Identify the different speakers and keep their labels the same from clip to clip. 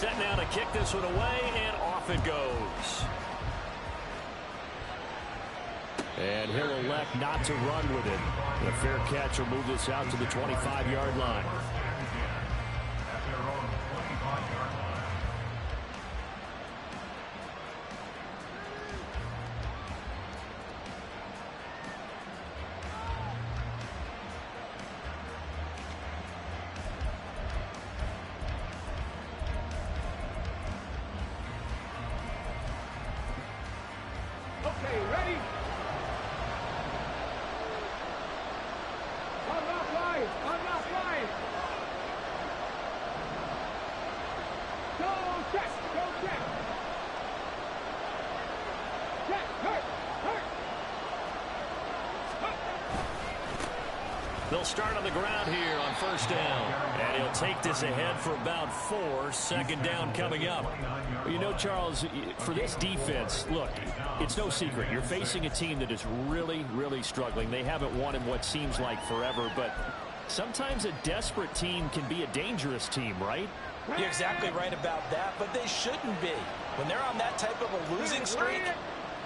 Speaker 1: set now to kick this one away, and off it goes. And he'll elect not to run with it. And a fair catch will move this out to the 25-yard line. They'll start on the ground here on first down. And he'll take this ahead for about 4. Second down coming up. You know, Charles, for this defense, look, it's no secret. You're facing a team that is really, really struggling. They haven't won in what seems like forever, but sometimes a desperate team can be a dangerous team, right?
Speaker 2: You're exactly right about that, but they shouldn't be. When they're on that type of a losing streak,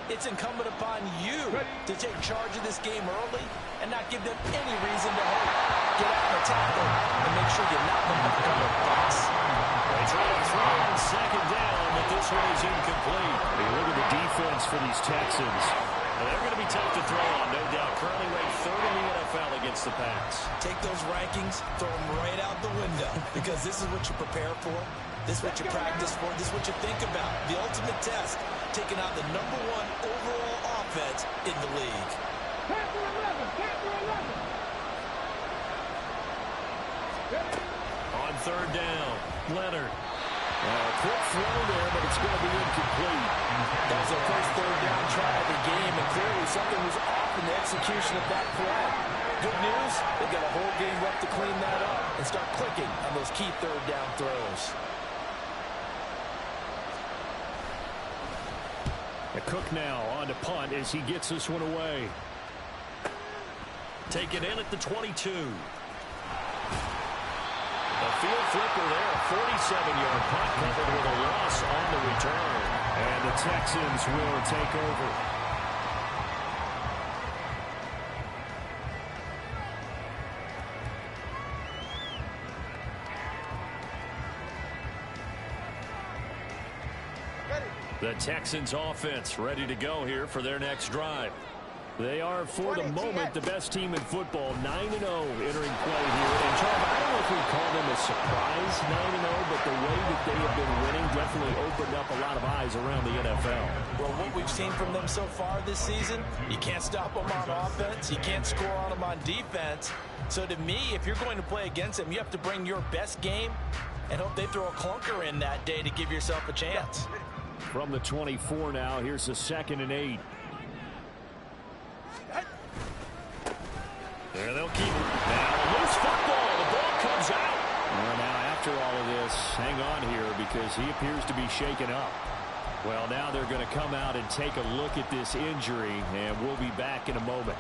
Speaker 2: it's incumbent upon you to take charge of this game early and not give them any reason to hope. Get out and tackle and make sure you knock them back on the box.
Speaker 1: They try to throw on second down, but this one is incomplete. You look at the defense for these Texans. They're going to be tough to throw on, no doubt. Currently ranked 3rd in the NFL against the pass.
Speaker 2: Take those rankings, throw them right out the window, because this is what you prepare for. This is what you practice for. This is what you think about. The ultimate test, taking out the #1 overall offense in the league.
Speaker 3: Panther 11, Panther 11.
Speaker 1: On third down, Leonard. Quick throw there, but it's going to be incomplete.
Speaker 2: That was their first third down try of the game, and clearly something was off in the execution of that play. Good news, they got a whole game left to clean that up and start clicking on those key third down throws.
Speaker 1: Cook now on to punt as he gets this one away. Take it in at the 22. A field flipper there, a 47-yard punt covered with a loss on the return. And the Texans will take over. The Texans offense ready to go here for their next drive. They are, for the moment, the best team in football, 9-0 entering play here. And, Charles, I don't know if we call them a surprise 9-0, but the way that they have been winning definitely opened up a lot of eyes around the NFL.
Speaker 2: Well, what we've seen from them so far this season, you can't stop them on offense. You can't score on them on defense. So, to me, if you're going to play against them, you have to bring your best game and hope they throw a clunker in that day to give yourself a chance.
Speaker 1: From the 24 now, here's a 2nd and 8. There they'll keep it. Now, loose football. The ball comes out. Well, now, after all of this, hang on here because he appears to be shaken up. Well, now they're going to come out and take a look at this injury, and we'll be back in a moment.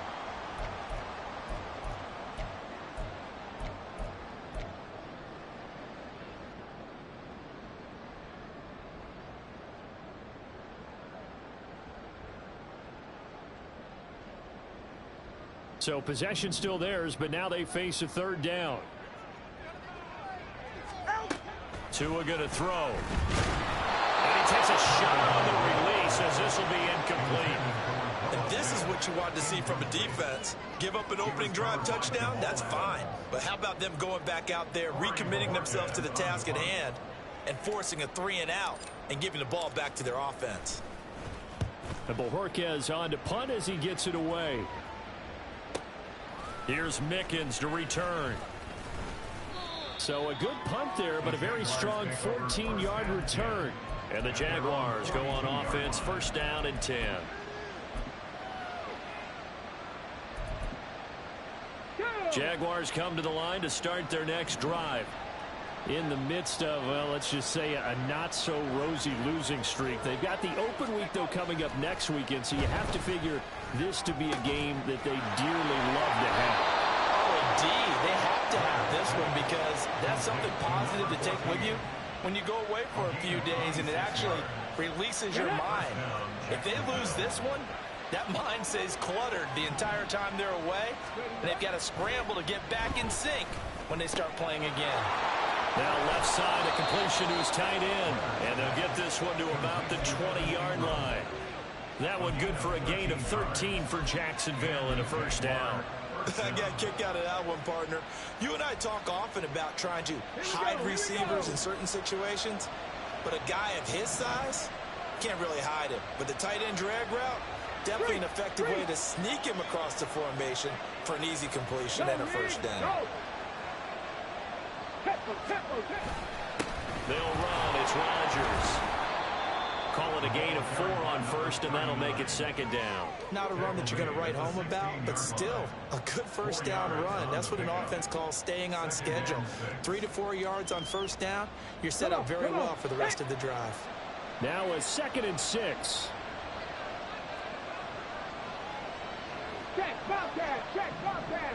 Speaker 1: So possession still theirs, but now they face a 3rd down. Tua going to throw. And he takes a shot on the release as this will be incomplete.
Speaker 2: And this is what you want to see from a defense. Give up an opening drive touchdown, that's fine. But how about them going back out there, recommitting themselves to the task at hand, and forcing a 3-and-out and giving the ball back to their offense.
Speaker 1: And Bojorquez on to punt as he gets it away. Here's Mickens to return. So a good punt there, but a very strong 14-yard return. And the Jaguars go on offense, 1st down and 10. Jaguars come to the line to start their next drive. In the midst of, well, let's just say a not-so-rosy losing streak. They've got the open week, though, coming up next weekend, so you have to figure this to be a game that they dearly love to have.
Speaker 2: Oh, indeed. They have to have this one because that's something positive to take with you when you go away for a few days and it actually releases your mind. If they lose this one, that mind stays cluttered the entire time they're away, and they've got to scramble to get back in sync when they start playing again.
Speaker 1: Now left side, a completion to his tight end, and they'll get this one to about the 20-yard line. That one good for a gain of 13 for Jacksonville and a first down.
Speaker 2: I got a kick out of that one, partner. You and I talk often about trying to hide receivers in certain situations, but a guy of his size can't really hide him. But the tight end drag route, definitely an effective way to sneak him across the formation for an easy completion and a first down.
Speaker 1: They'll run. It's Rodgers. Call it a gain of 4 on first, and that'll make it second down.
Speaker 2: Not a run that you're going to write home about, but still a good first down run. That's what an offense calls staying on schedule. 3 to 4 yards on first down. You're set up very well for the rest of the drive.
Speaker 1: Now a 2nd and 6.
Speaker 3: Check, Bobcat, check, Bobcat.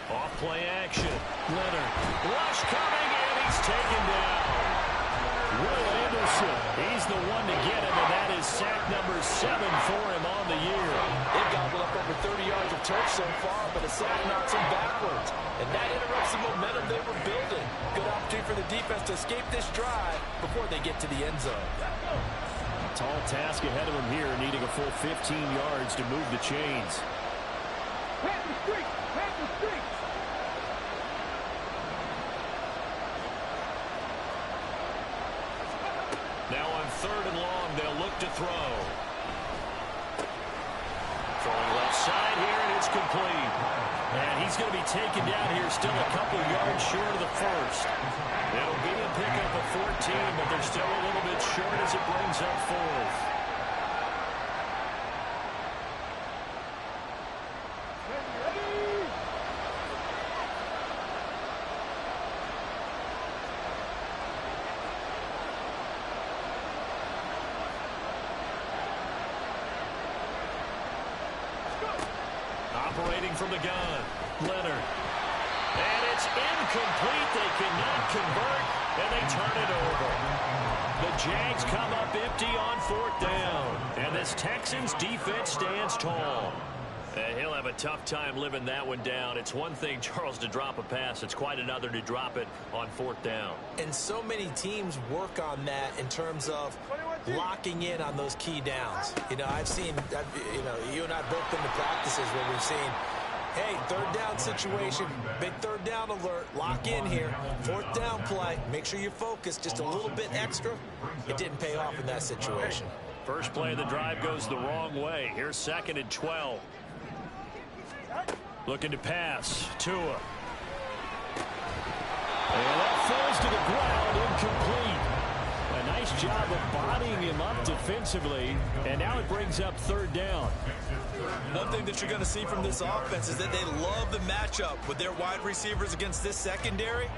Speaker 1: Off-play action. Leonard. Rush coming, and he's taken down. Will Anderson, he's the one to get him, and that is sack number 7 for him on the year.
Speaker 2: They've gobbled up over 30 yards of turf so far, but a sack knocks them backwards. And that interrupts the momentum they were building. Good opportunity for the defense to escape this drive before they get to the end zone.
Speaker 1: Tall task ahead of him here, needing a full 15 yards to move the chains.
Speaker 3: Pat the streak, pat the streak.
Speaker 1: Now on 3rd and long, they'll look to throw. Throwing left side here, and it's complete. And he's going to be taken down here, still a couple yards short of the first. It'll be a pickup of 14, but they're still a little bit short as it brings up 4th. Operating from the gun, Leonard. And it's incomplete. They cannot convert, and they turn it over. The Jags come up empty on 4th down, and this Texans defense stands tall. And he'll have a tough time living that one down. It's one thing, Charles, to drop a pass. It's quite another to drop it on 4th down.
Speaker 2: And so many teams work on that in terms of locking in on those key downs. You know, you and I both been to practices where we've seen, hey, 3rd down situation, big 3rd down alert, lock in here, 4th down play, make sure you focus just a little bit extra. It didn't pay off in that situation.
Speaker 1: First play of the drive goes the wrong way. Here's 2nd and 12. Looking to pass. Tua. And that falls to the ground, incomplete. A nice job of bodying him up defensively, and now it brings up 3rd down.
Speaker 2: One thing that you're going to see from this offense is that they love the matchup with their wide receivers against this secondary.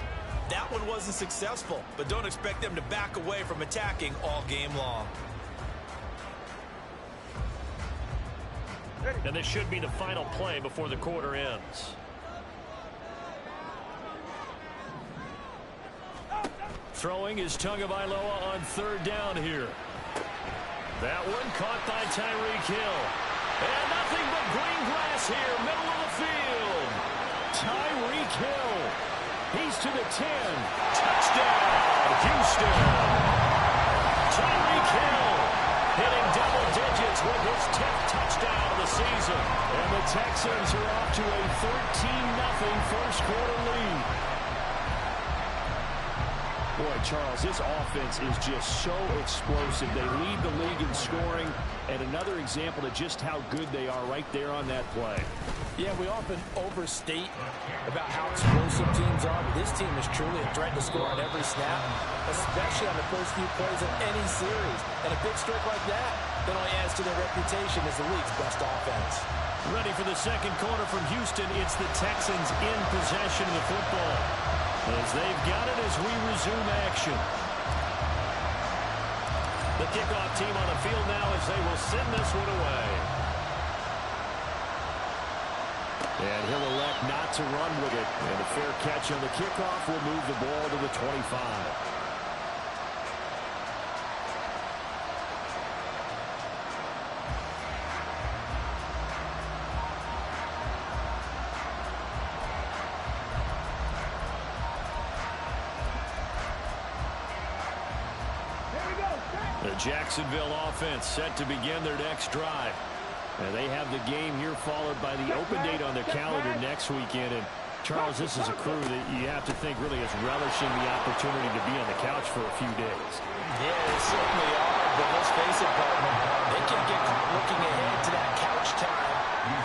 Speaker 2: That one wasn't successful, but don't expect them to back away from attacking all game long.
Speaker 1: And this should be the final play before the quarter ends. Throwing is Tagovailoa on 3rd down here. That one caught by Tyreek Hill. And nothing but green grass here, middle of the field. Tyreek Hill. He's to the 10. Touchdown, Houston. Tyreek Hill hitting double digits with his 10th touchdown of the season. And the Texans are off to a 13-0 first quarter lead. Boy, Charles, this offense is just so explosive. They lead the league in scoring, and another example of just how good they are right there on that play.
Speaker 2: Yeah, we often overstate about how explosive teams are, but this team is truly a threat to score on every snap, especially on the first few plays of any series. And a big streak like that only adds to their reputation as the league's best offense.
Speaker 1: Ready for the second quarter from Houston. It's the Texans in possession of the football, as they've got it as we resume action. The kickoff team on the field now as they will send this one away. And And he'll elect not to run with it. And a fair catch on the kickoff will move the ball to the 25. The Jacksonville offense set to begin their next drive. And they have the game here followed by the open date on their calendar next weekend. And Charles, this is a crew that you have to think really is relishing the opportunity to be on the couch for a few days.
Speaker 2: Yeah, they certainly are. But let's face it, partner, they can't get caught looking ahead to that couch time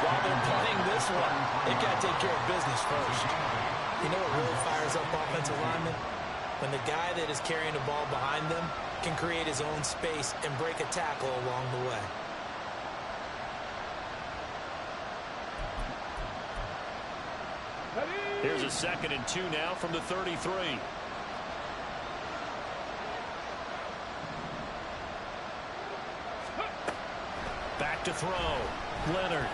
Speaker 2: while they're playing this one. They've got to take care of business first.
Speaker 4: You know what really fires up offensive linemen? When the guy that is carrying the ball behind them can create his own space and break a tackle along the way.
Speaker 1: Here's a 2nd and 2 now from the 33. Back to throw. Leonard.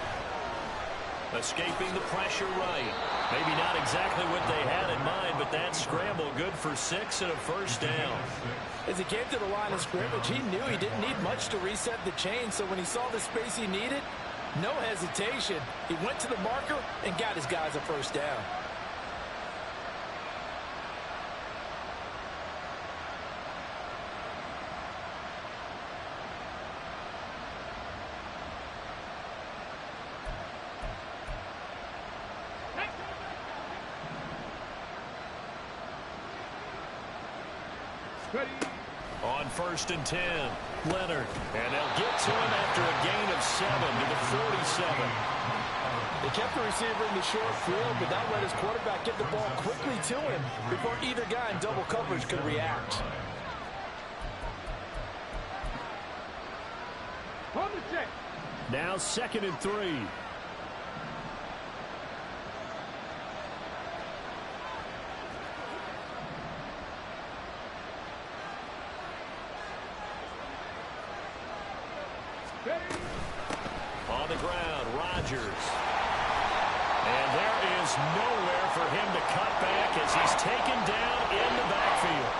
Speaker 1: Escaping the pressure right. Maybe not exactly what they had in mind, but that scramble good for 6 and a first down.
Speaker 2: As he came to the line of scrimmage, he knew he didn't need much to reset the chain, so when he saw the space he needed, no hesitation. He went to the marker and got his guys a first down.
Speaker 1: On 1st and 10, Leonard. And they'll get to him after a gain of 7 to the 47.
Speaker 2: They kept the receiver in the short field, but that let his quarterback get the ball quickly to him before either guy in double coverage could react.
Speaker 3: On the check.
Speaker 1: Now 2nd and 3. On the ground, Rodgers. And there is nowhere for him to cut back as he's taken down in the backfield.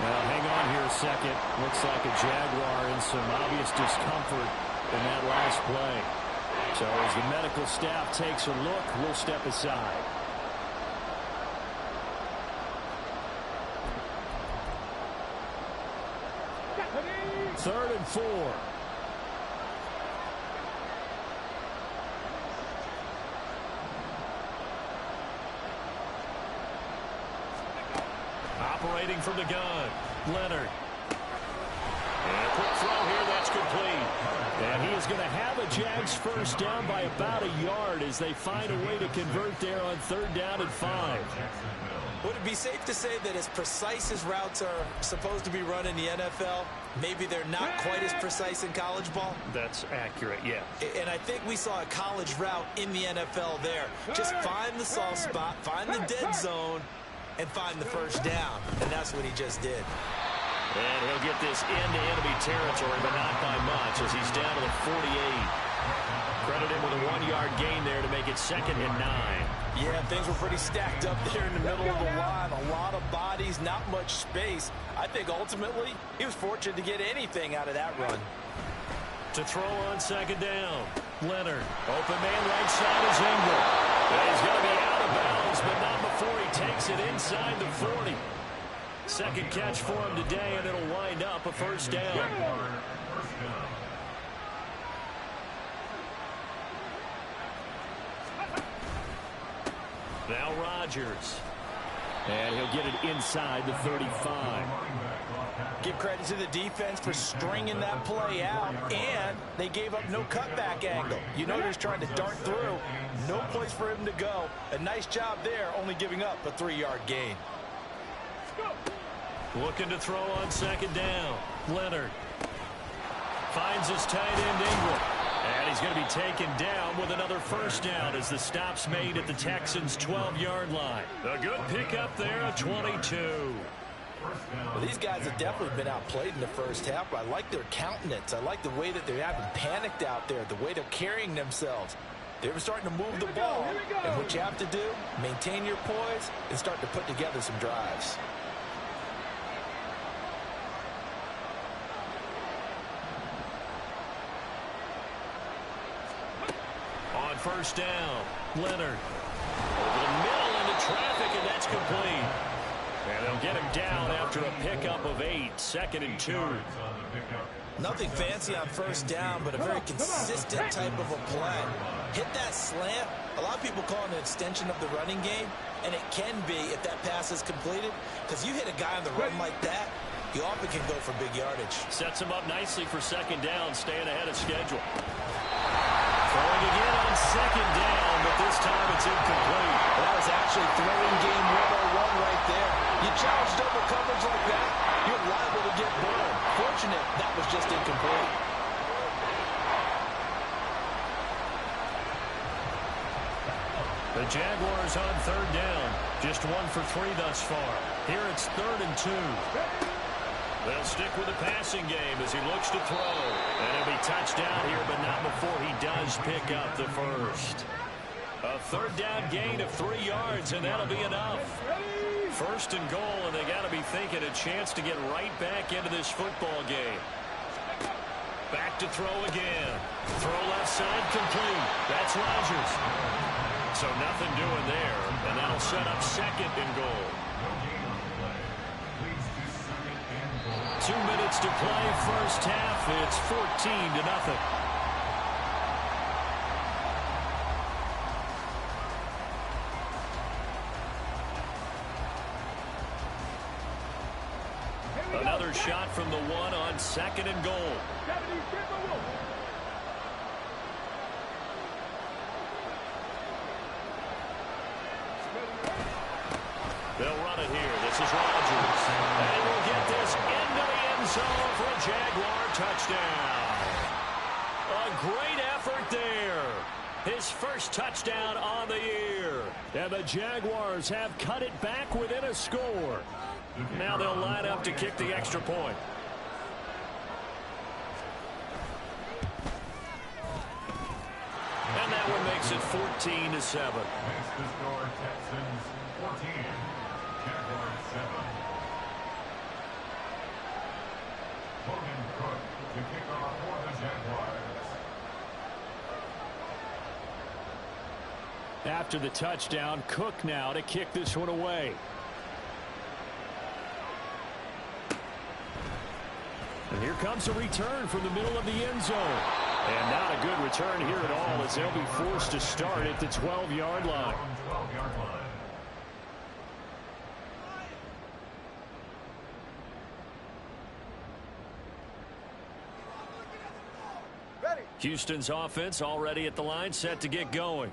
Speaker 1: Now, hang on here a second. Looks like a Jaguar in some obvious discomfort in that last play. So as the medical staff takes a look, we'll step aside. Third and 4. Operating from the gun, Leonard. And a quick throw here, that's complete. And he is going to have a Jags first down by about a yard as they find a way to convert there on 3rd down and 5.
Speaker 4: Would it be safe to say that as precise as routes are supposed to be run in the NFL, maybe they're not quite as precise in college ball?
Speaker 1: That's accurate, yeah.
Speaker 4: And I think we saw a college route in the NFL there. Just find the soft spot, find the dead zone, and find the first down. And that's what he just did.
Speaker 1: And he'll get this into enemy territory, but not by much as he's down to the 48. Credit him with a 1-yard gain there to make it 2nd and 9.
Speaker 2: Yeah, things were pretty stacked up there in the middle of the line. A lot of bodies, not much space. I think ultimately he was fortunate to get anything out of that run.
Speaker 1: To throw on 2nd down, Leonard. Open man right side is Ingram. And he's going to be out of bounds, but not before he takes it inside the 40. Second catch for him today, and it'll wind up a first down. Now Rodgers. And he'll get it inside the 35.
Speaker 2: Give credit to the defense for stringing that play out, and they gave up no cutback angle. You know, they're just trying to dart through. No place for him to go. A nice job there, only giving up a 3-yard gain.
Speaker 1: Looking to throw on 2nd down. Leonard finds his tight end Ingram. And he's going to be taken down with another first down as the stop's made at the Texans' 12-yard line. A good pickup there, a 22.
Speaker 2: Well, these guys have definitely been outplayed in the first half. I like their countenance. I like the way that they haven't panicked out there, the way they're carrying themselves. They were starting to move the ball. And what you have to do, maintain your poise and start to put together some drives.
Speaker 1: On first down, Leonard. Over the middle into traffic, and that's complete. And they'll get him down after a pickup of 8, 2nd and 2.
Speaker 4: Nothing fancy on first down, but a very consistent type of a play. Hit that slant. A lot of people call it an extension of the running game, and it can be if that pass is completed, because you hit a guy on the run like that, you often can go for big yardage.
Speaker 1: Sets him up nicely for 2nd down, staying ahead of schedule. Throwing again on 2nd down, but this time it's incomplete.
Speaker 2: That was actually throwing game 101 right there. You challenge double coverage like that, you're liable to get burned. Fortunate that was just incomplete.
Speaker 1: The Jaguars on 3rd down. Just 1 for 3 thus far. Here it's 3rd and 2. They'll stick with the passing game as he looks to throw. And he'll be touched down here, but not before he does pick up the first. A 3rd down gain of 3 yards, and that'll be enough. 1st and goal, and they got to be thinking a chance to get right back into this football game. Back to throw again. Throw left side complete. That's Rodgers. So nothing doing there, and that'll set up 2nd and goal. 2 minutes to play, first half. It's 14-0. Another shot from the 1 on 2nd and goal. They'll run it here. This is Rodgers. And we'll get this into the end zone for a Jaguar touchdown. A great effort there. His first touchdown on the year. And the Jaguars have cut it back within a score. Now they'll line up to kick the extra point. And that one makes it 14-7. After the touchdown, Cook now to kick this one away. And here comes a return from the middle of the end zone. And not a good return here at all, as they'll be forced to start at the 12-yard line. Houston's offense already at the line, set to get going.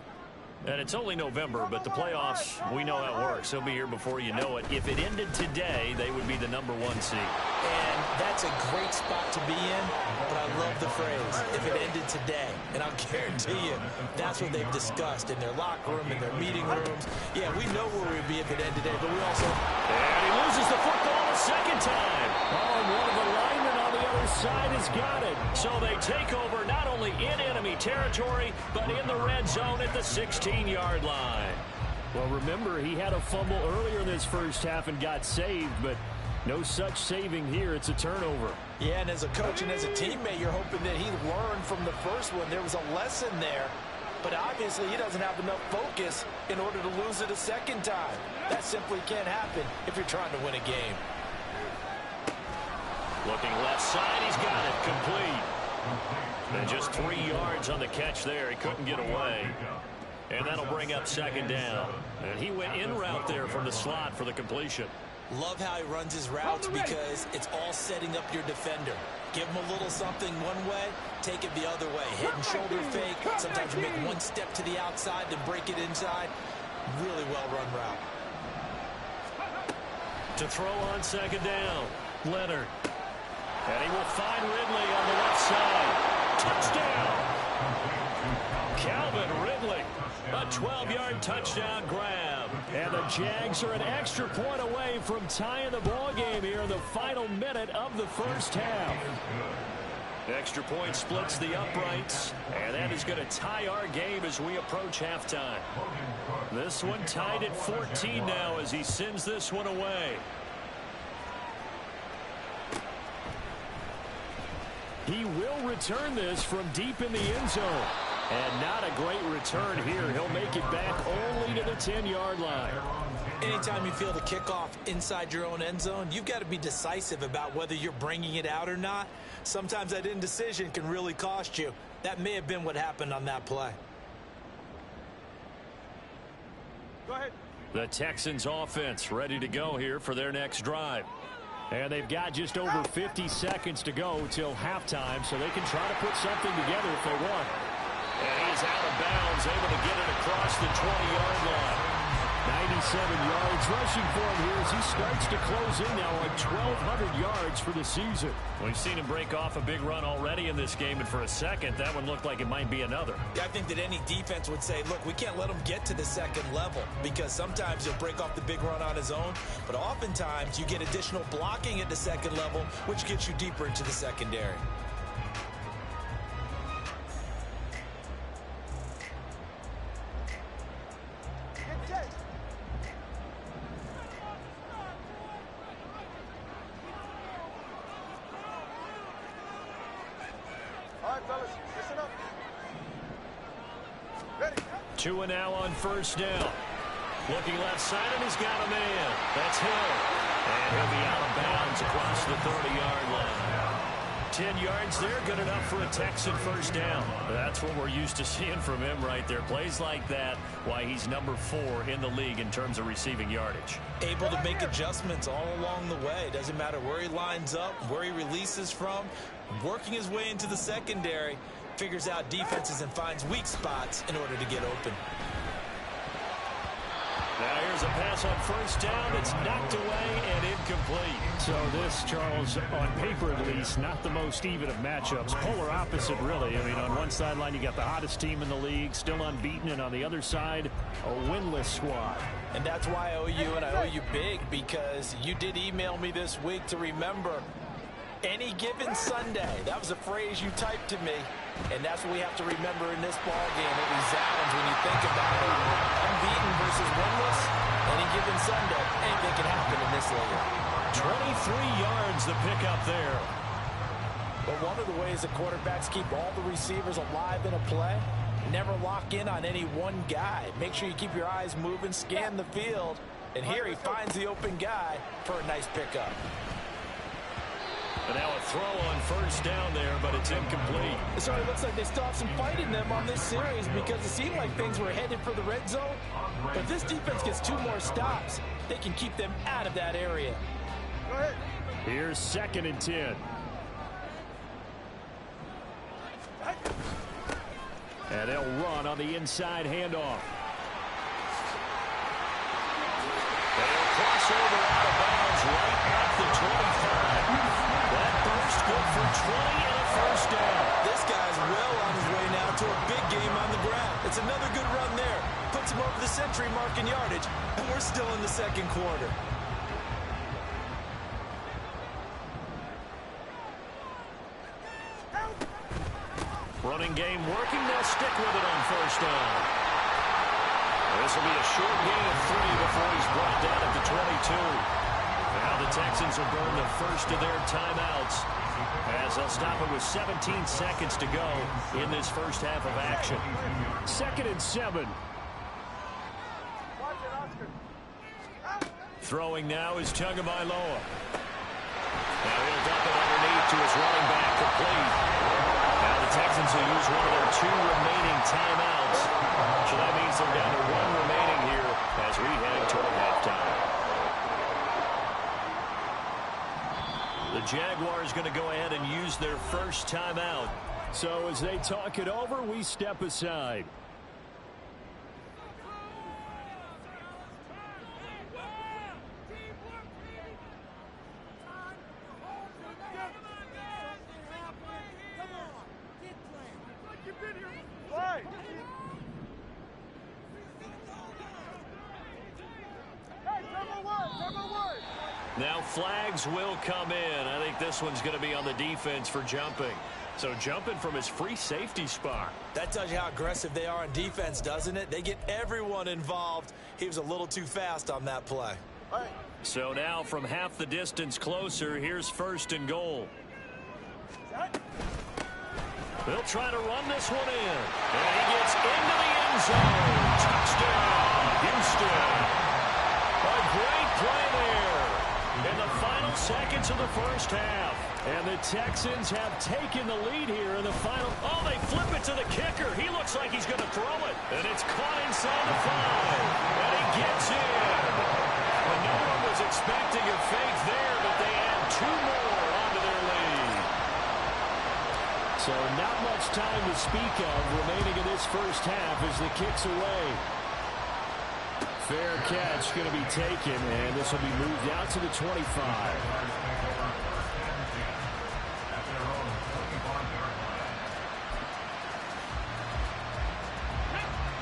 Speaker 1: And it's only November, but the playoffs, we know how it works. They'll be here before you know it. If it ended today, they would be the #1 seed.
Speaker 4: And that's a great spot to be in, but I love the phrase, if it ended today. And I'll guarantee you, that's what they've discussed in their locker room, in their meeting rooms. Yeah, we know where we'd be if it ended today, but we also...
Speaker 1: And he loses the football a second time. Oh, and one of the linemen on the other side has got it. So they take over not only in enemy territory, but in the red zone at the 16-yard line. Well, remember, he had a fumble earlier in this first half and got saved, but no such saving here. It's a turnover.
Speaker 2: Yeah, and as a coach and as a teammate, you're hoping that he learned from the first one. There was a lesson there, but obviously he doesn't have enough focus in order to lose it a second time. That simply can't happen if you're trying to win a game.
Speaker 1: Looking left side, he's got it complete. And just 3 yards on the catch there. He couldn't get away. And that'll bring up 2nd down. And he went in route there from the slot for the completion.
Speaker 4: Love how he runs his routes because it's all setting up your defender. Give him a little something one way, take it the other way. Head and shoulder fake. Sometimes you make one step to the outside, then break it inside. Really well-run route.
Speaker 1: To throw on 2nd down, Leonard. And he will find Ridley on the left side. Touchdown! Calvin Ridley. A 12-yard touchdown grab. And the Jags are an extra point away from tying the ball game here in the final minute of the first half. Extra point splits the uprights, and that is going to tie our game as we approach halftime. This one tied at 14 now as he sends this one away. He will return this from deep in the end zone. And not a great return here. He'll make it back only to the 10-yard line.
Speaker 2: Anytime you feel the kickoff inside your own end zone, you've got to be decisive about whether you're bringing it out or not. Sometimes that indecision can really cost you. That may have been what happened on that play.
Speaker 3: Go ahead.
Speaker 1: The Texans offense ready to go here for their next drive. And they've got just over 50 seconds to go till halftime, so they can try to put something together if they want. And he is out of bounds, able to get it across the 20-yard line. 97 yards rushing for him here as he starts to close in now on 1,200 yards for the season. We've seen him break off a big run already in this game, and for a second, that one looked like it might be another.
Speaker 2: I think that any defense would say, look, we can't let him get to the second level, because sometimes he'll break off the big run on his own, but oftentimes you get additional blocking at the second level, which gets you deeper into the secondary.
Speaker 1: Tua now on first down. Looking left side, and he's got a man. That's Hill. And he'll be out of bounds across the 30-yard line. 10 yards there, good enough for a Texan first down. That's what we're used to seeing from him right there. Plays like that, why he's number 4 in the league in terms of receiving yardage.
Speaker 2: Able to make adjustments all along the way. Doesn't matter where he lines up, where he releases from. Working his way into the secondary. Figures out defenses and finds weak spots in order to get open.
Speaker 1: Now here's a pass on first down. It's knocked away and incomplete.
Speaker 5: So this, Charles, on paper at least, not the most even of matchups. Polar opposite, really. I mean, on one sideline, you got the hottest team in the league, still unbeaten, and on the other side, a winless squad.
Speaker 2: And that's why I owe you, and I owe you big, because you did email me this week to remember any given Sunday. That was a phrase you typed to me. And that's what we have to remember in this ball game. It resounds when you think about it. Unbeaten versus winless. Any given Sunday, anything can happen in this league.
Speaker 1: 23 yards the pickup there.
Speaker 2: But one of the ways that quarterbacks keep all the receivers alive in a play, never lock in on any one guy. Make sure you keep your eyes moving, scan the field. And here he finds the open guy for a nice pickup.
Speaker 1: And now a throw on first down there, but it's incomplete.
Speaker 2: So it looks like they still have some fight in them on this series, because it seemed like things were headed for the red zone. But if this defense gets 2 more stops, they can keep them out of that area.
Speaker 3: Go ahead.
Speaker 5: Here's 2nd and 10. And they'll run on the inside handoff.
Speaker 1: They'll cross over out of bounds right at the 25. That burst good for 20 and a first down.
Speaker 2: This guy's well on his way now to a big game on the ground. It's another good run there. Puts him over the century mark in yardage, and we're still in the second quarter.
Speaker 1: Running game working. They'll stick with it on first down. This will be a short gain of 3 before he's brought down at the 22. Now the Texans will burn the first of their timeouts as they'll stop it with 17 seconds to go in this first half of action.
Speaker 5: 2nd and 7.
Speaker 1: Throwing now is Tagovailoa. Now he'll dump it underneath to his running back, complete. Now the Texans will use one of their 2 remaining timeouts. So that means they're down to 1 remaining here as we head toward halftime. The Jaguars going to go ahead and use their first timeout.
Speaker 5: So as they talk it over, we step aside.
Speaker 1: Now flags will come in. I think this one's going to be on the defense for jumping. So jumping from his free safety spot.
Speaker 4: That tells you how aggressive they are on defense, doesn't it? They get everyone involved. He was a little too fast on that play.
Speaker 3: All right.
Speaker 1: So now from half the distance closer, here's 1st and goal. They'll try to run this one in. And he gets into the end zone. Touchdown, Houston. A great play there. In the final seconds of the first half. And the Texans have taken the lead here in the final. Oh, they flip it to the kicker. He looks like he's going to throw it. And it's caught inside the 5. And he gets in. And no one was expecting a fake there, but they add 2 more onto their lead. So not much time to speak of remaining in this first half as the kick's away. Fair catch going to be taken, and this will be moved out to the 25.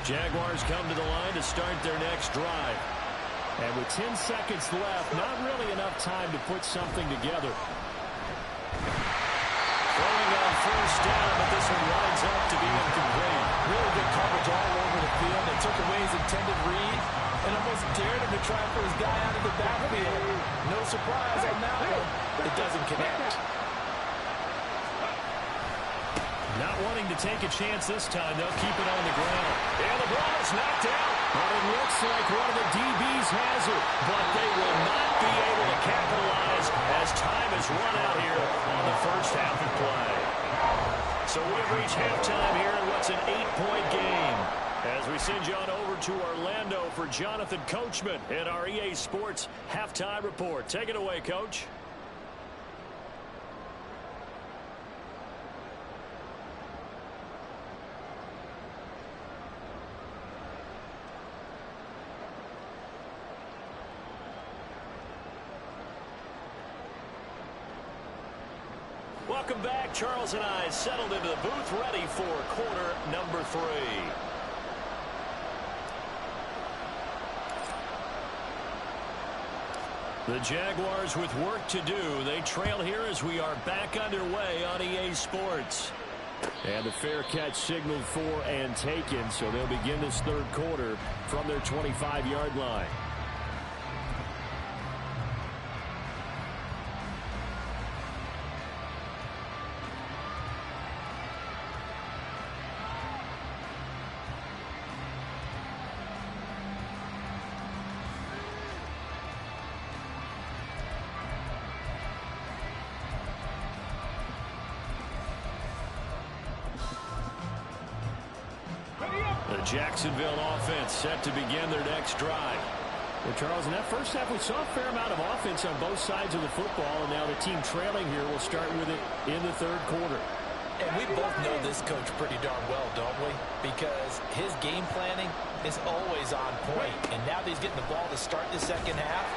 Speaker 1: Jaguars come to the line to start their next drive. And with 10 seconds left, not really enough time to put something together. Throwing on first down, but this one winds up to be incomplete.
Speaker 2: Really good coverage all over the field. They took away his intended read and almost dared him to try for his guy out of the backfield. No surprise on that one. It doesn't connect.
Speaker 1: Not wanting to take a chance this time, they'll keep it on the ground. And the ball is knocked out. But it looks like one of the DBs has it. But they will not be able to capitalize as time has run out here on the first half of play. So we've reached halftime here in what's an 8-point game. As we send you on over to Orlando for Jonathan Coachman in our EA Sports Halftime Report. Take it away, Coach. Welcome back. Charles and I settled into the booth, ready for quarter number 3. The Jaguars with work to do. They trail here as we are back underway on EA Sports. And the fair catch signaled for and taken, so they'll begin this third quarter from their 25-yard line. The Jacksonville offense set to begin their next drive. Well, Charles, in that first half, we saw a fair amount of offense on both sides of the football, and now the team trailing here will start with it in the third quarter.
Speaker 2: And we both know this coach pretty darn well, don't we? Because his game planning is always on point. And now that he's getting the ball to start the second half,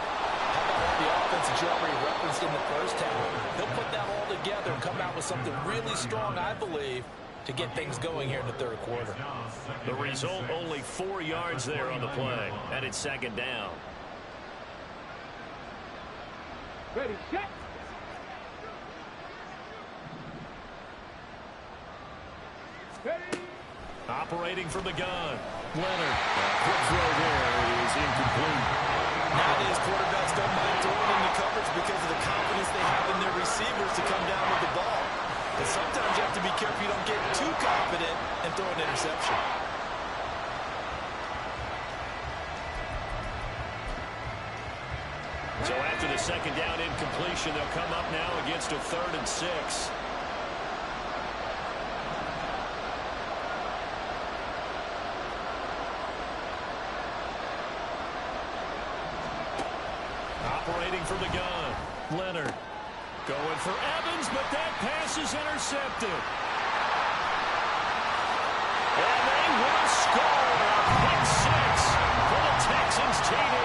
Speaker 2: how about all the offense that you already referenced in the first half? He'll put that all together and come out with something really strong, I believe, to get things going here in the third quarter.
Speaker 1: The result, only 4 yards there on the play, and it's second down.
Speaker 3: Ready, set. Ready.
Speaker 1: Operating from the gun. Leonard. Quick throw there. It is incomplete.
Speaker 4: Nowadays, quarterbacks don't mind throwing into coverage because of the confidence they have in their receivers to come down with the ball. But sometimes you have to be careful you don't get too confident and throw an interception.
Speaker 1: So after the second down incompletion, they'll come up now against a 3rd and 6. Operating from the gun. Leonard going for Evans, but that pass is intercepted. And they will score a pick 6 for the Texans TD.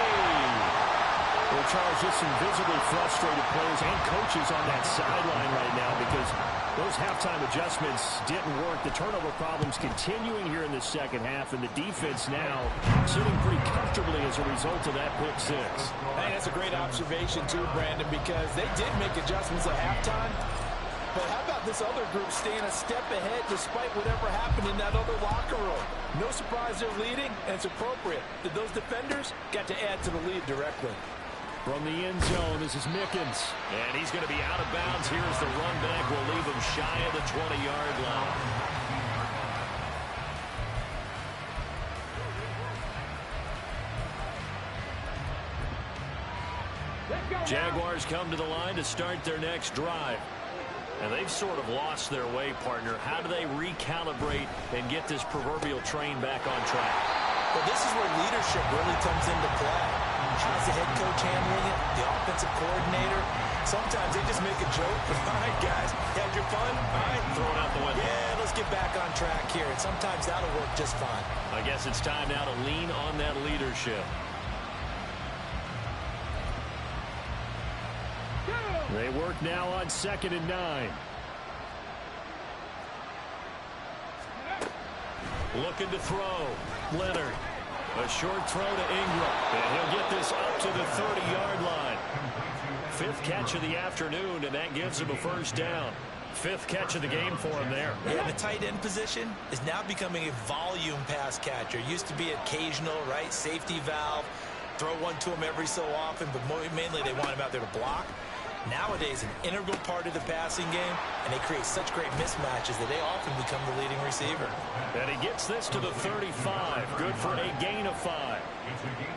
Speaker 1: Well, Charles, just some visibly frustrated players and coaches on that sideline right now because those halftime adjustments didn't work. The turnover problems continuing here in the second half, and the defense now sitting pretty comfortably as a result of that pick 6.
Speaker 2: I think that's a great observation too, Brandon, because they did make adjustments at halftime. But how about have this other group staying a step ahead despite whatever happened in that other locker room. No surprise they're leading, and it's appropriate that those defenders got to add to the lead directly.
Speaker 5: From the end zone, this is Mickens.
Speaker 1: And he's going to be out of bounds here as the run back will leave him shy of the 20-yard line. Jaguars come to the line to start their next drive. And they've sort of lost their way, partner. How do they recalibrate and get this proverbial train back on track?
Speaker 2: Well, this is where leadership really comes into play. How's the head coach handling it? The offensive coordinator? Sometimes they just make a joke. All right, guys, you had your fun? All right,
Speaker 1: throw it out the window.
Speaker 2: Yeah, let's get back on track here. And sometimes that'll work just fine.
Speaker 1: I guess it's time now to lean on that leadership.
Speaker 5: They work now on 2nd and 9.
Speaker 1: Looking to throw. Leonard. A short throw to Ingram. And he'll get this up to the 30-yard line. 5th catch of the afternoon, and that gives him a first down. 5th catch of the game for him there.
Speaker 2: Yeah, the tight end position is now becoming a volume pass catcher. Used to be occasional, right? Safety valve. Throw one to him every so often, but mainly they want him out there to block. Nowadays, an integral part of the passing game, and they create such great mismatches that they often become the leading receiver.
Speaker 1: And he gets this to the 35. Good for a gain of 5.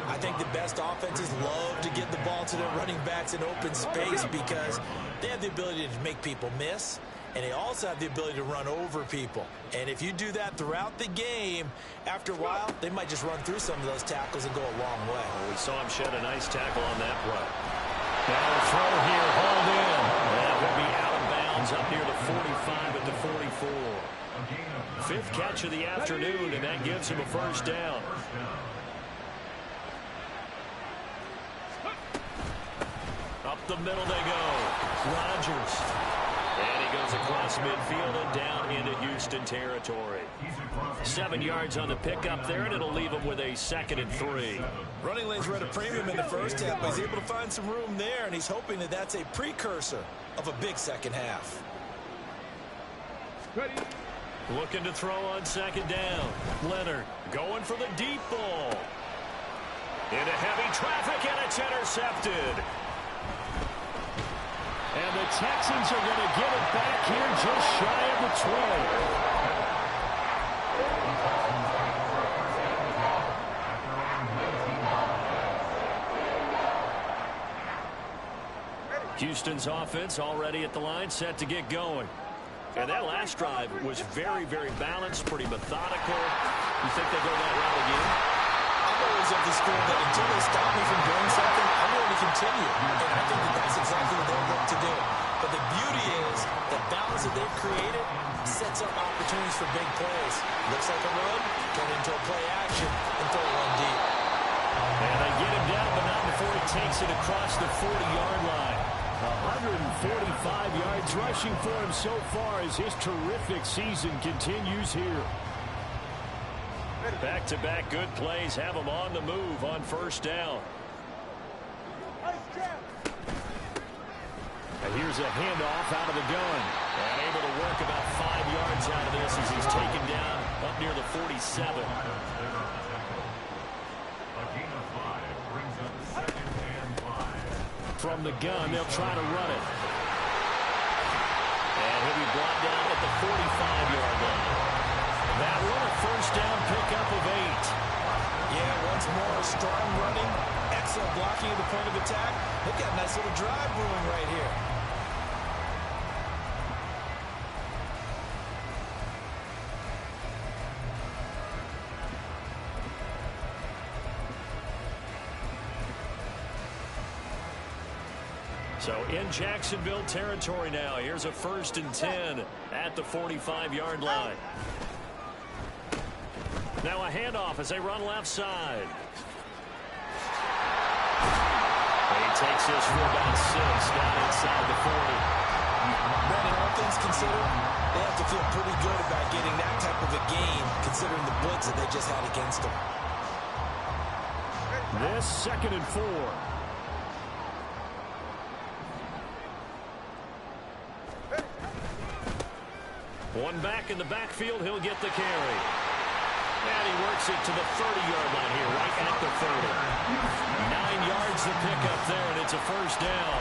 Speaker 2: I think the best offenses love to get the ball to their running backs in open space because they have the ability to make people miss, and they also have the ability to run over people. And if you do that throughout the game, after a while, they might just run through some of those tackles and go a long way.
Speaker 1: Well, we saw him shed a nice tackle on that play. Now a throw here, hauled in. That will be out of bounds up near the 45 at the 44. 5th catch of the afternoon, and that gives him a first down. Up the middle they go. Rodgers. And he goes across midfield and down into Houston territory. 7 yards on the pickup there, and it'll leave him with a 2nd and 3.
Speaker 2: Running lanes were at a premium in the first half, but he's able to find some room there, and he's hoping that that's a precursor of a big second half.
Speaker 3: Ready.
Speaker 1: Looking to throw on 2nd down. Leonard going for the deep ball. Into heavy traffic, and it's intercepted.
Speaker 5: And the Texans are going to get it back here just shy of the 20.
Speaker 1: Houston's offense already at the line, set to get going. And that last drive was very, very balanced, pretty methodical. You think they go that route again?
Speaker 2: I'm always of the school that until they stop me from doing something, I'm going to continue. And I think that that's exactly what they're going to do. But the beauty is the balance that they've created sets up opportunities for big plays. Looks like a run, turn into a play action, and throw one deep.
Speaker 1: And they get him down, but not before he takes it across the 40-yard line.
Speaker 5: 145 yards rushing for him so far as his terrific season continues here.
Speaker 1: Back-to-back good plays have him on the move on 1st down.
Speaker 5: And here's a handoff out of the gun.
Speaker 1: And able to work about 5 yards out of this as he's taken down up near the 47.
Speaker 5: From the gun, they'll try to run it.
Speaker 1: And he'll be brought down at the 45-yard line. That one a 1st down pickup of 8.
Speaker 2: Yeah, once more, strong running, excellent blocking at the point of attack. They've got a nice little drive brewing right here.
Speaker 1: So in Jacksonville territory now. Here's a 1st and 10 at the 45-yard line. Now a handoff as they run left side. He takes this for about 6 down inside the 40.
Speaker 2: Brandon, all things considered, they have to feel pretty good about getting that type of a gain considering the blitz that they just had against them.
Speaker 5: This 2nd and 4.
Speaker 1: One back in the backfield. He'll get the carry. And he works it to the 30-yard line here, right at the 30. 9 yards to pick up there, and it's a first down.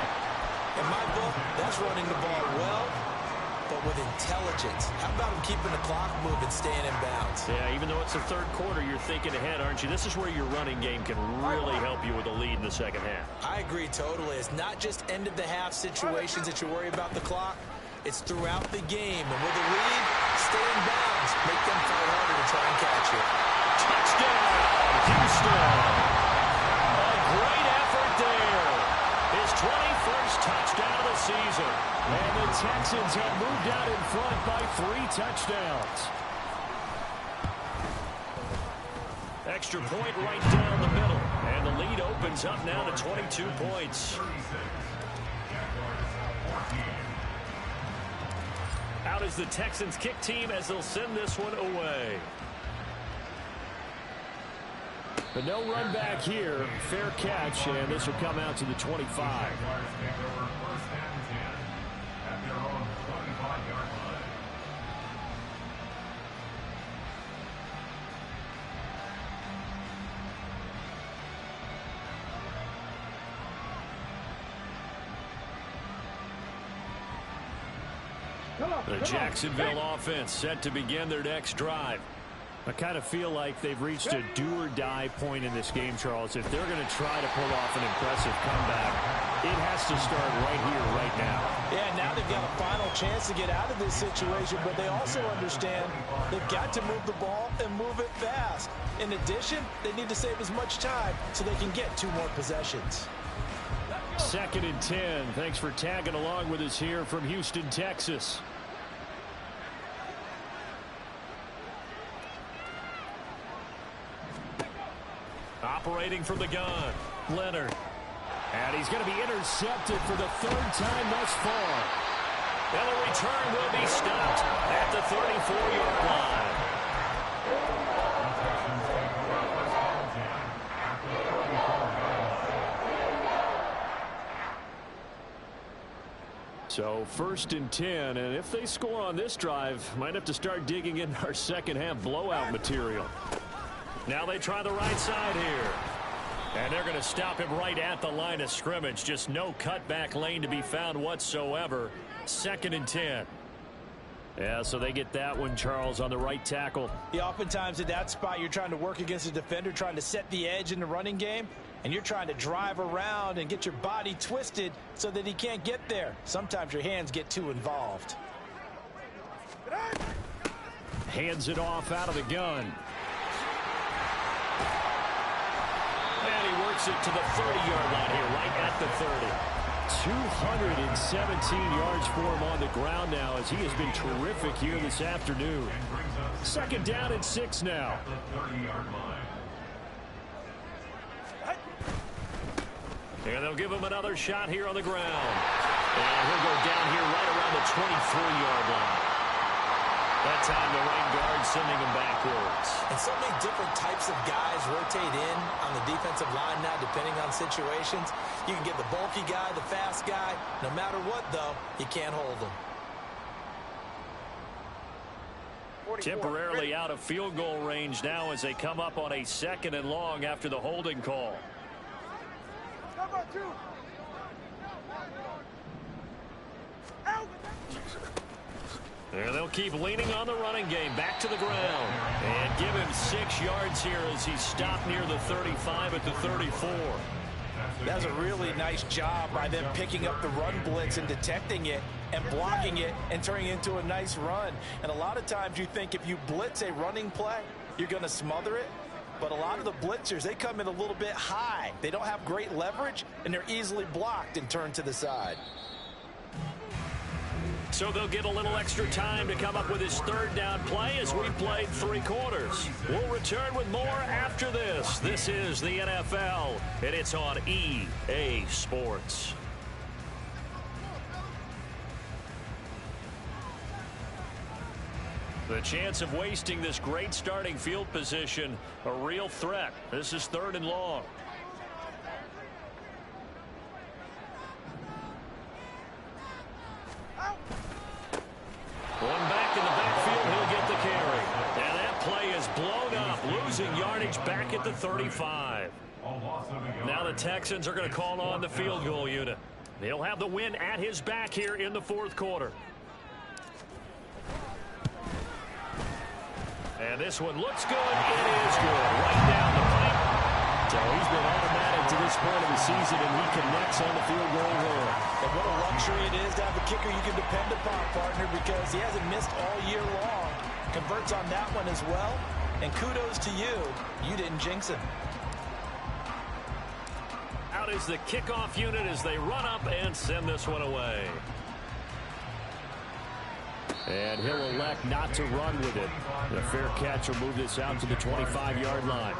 Speaker 4: In my book, that's running the ball well, but with intelligence. How about him keeping the clock moving, staying in bounds?
Speaker 1: Yeah, even though it's the third quarter, you're thinking ahead, aren't you? This is where your running game can really help you with a lead in the second half.
Speaker 4: I agree totally. It's not just end-of-the-half situations that you worry about the clock. It's throughout the game. And with a lead, stay in bounds. Make them fight harder to try and catch you.
Speaker 1: Touchdown, Houston. A great effort there. His 21st touchdown of the season.
Speaker 5: And the Texans have moved out in front by 3 touchdowns.
Speaker 1: Extra point right down the middle. And the lead opens up now to 22 points. Out is the Texans kick team as they'll send this one away.
Speaker 5: But no run back here. Fair catch, and this will come out to the 25.
Speaker 1: The Jacksonville offense set to begin their next drive.
Speaker 5: I kind of feel like they've reached a do-or-die point in this game, Charles. If they're going to try to pull off an impressive comeback, it has to start right here, right now.
Speaker 2: Yeah, now they've got a final chance to get out of this situation, but they also understand they've got to move the ball and move it fast. In addition, they need to save as much time so they can get 2 more possessions.
Speaker 5: 2nd and 10. Thanks for tagging along with us here from Houston, Texas.
Speaker 1: Operating from the gun, Leonard.
Speaker 5: And he's going to be intercepted for the 3rd time thus far.
Speaker 1: And the return will be stopped at the 34-yard line.
Speaker 5: So 1st and 10, and if they score on this drive, might have to start digging in our second half blowout material.
Speaker 1: Now they try the right side here. And they're going to stop him right at the line of scrimmage. Just no cutback lane to be found whatsoever. 2nd and 10.
Speaker 5: Yeah, so they get that one, Charles, on the right tackle.
Speaker 2: Yeah, oftentimes at that spot, you're trying to work against a defender, trying to set the edge in the running game, and you're trying to drive around and get your body twisted so that he can't get there. Sometimes your hands get too involved.
Speaker 5: Hands it off out of the gun.
Speaker 1: And he works it to the 30-yard line here, right at the 30.
Speaker 5: 217 yards for him on the ground now as he has been terrific here this afternoon. 2nd down and 6 now.
Speaker 1: And they'll give him another shot here on the ground. And he'll go down here right around the 23-yard line. That time the right guard sending him backwards.
Speaker 4: And so many different types of guys rotate in on the defensive line now, depending on situations. You can get the bulky guy, the fast guy. No matter what, though, you can't hold them.
Speaker 1: Temporarily out of field goal range now as they come up on a 2nd and long after the holding call. And they'll keep leaning on the running game. Back to the ground. And give him 6 yards here as he's stopped near the 35 at the 34.
Speaker 2: That's a really nice job by them picking up the run blitz and detecting it and blocking it and turning it into a nice run. And a lot of times you think if you blitz a running play, you're going to smother it. But a lot of the blitzers, they come in a little bit high. They don't have great leverage, and they're easily blocked and turned to the side.
Speaker 1: So they'll get a little extra time to come up with his 3rd down play as we played 3 quarters. We'll return with more after this. This is the NFL, and it's on EA Sports. The chance of wasting this great starting field position, a real threat. This is 3rd and long. One back in the backfield, he'll get the carry. And that play is blown up, losing yardage back at the 35. Now the Texans are going to call on the field goal unit. He'll have the win at his back here in the fourth quarter. And this one looks good. It is good. Right down the pipe. So he's been automatic to this point of the season, and he connects on the field goal run.
Speaker 2: And what a luxury it is to have a kicker you can depend upon, partner, because he hasn't missed all year long. Converts on that one as well. And kudos to you. You didn't jinx him.
Speaker 1: Out is the kickoff unit as they run up and send this one away.
Speaker 5: And he'll elect not to run with it. The fair catch will move this out to the 25-yard line.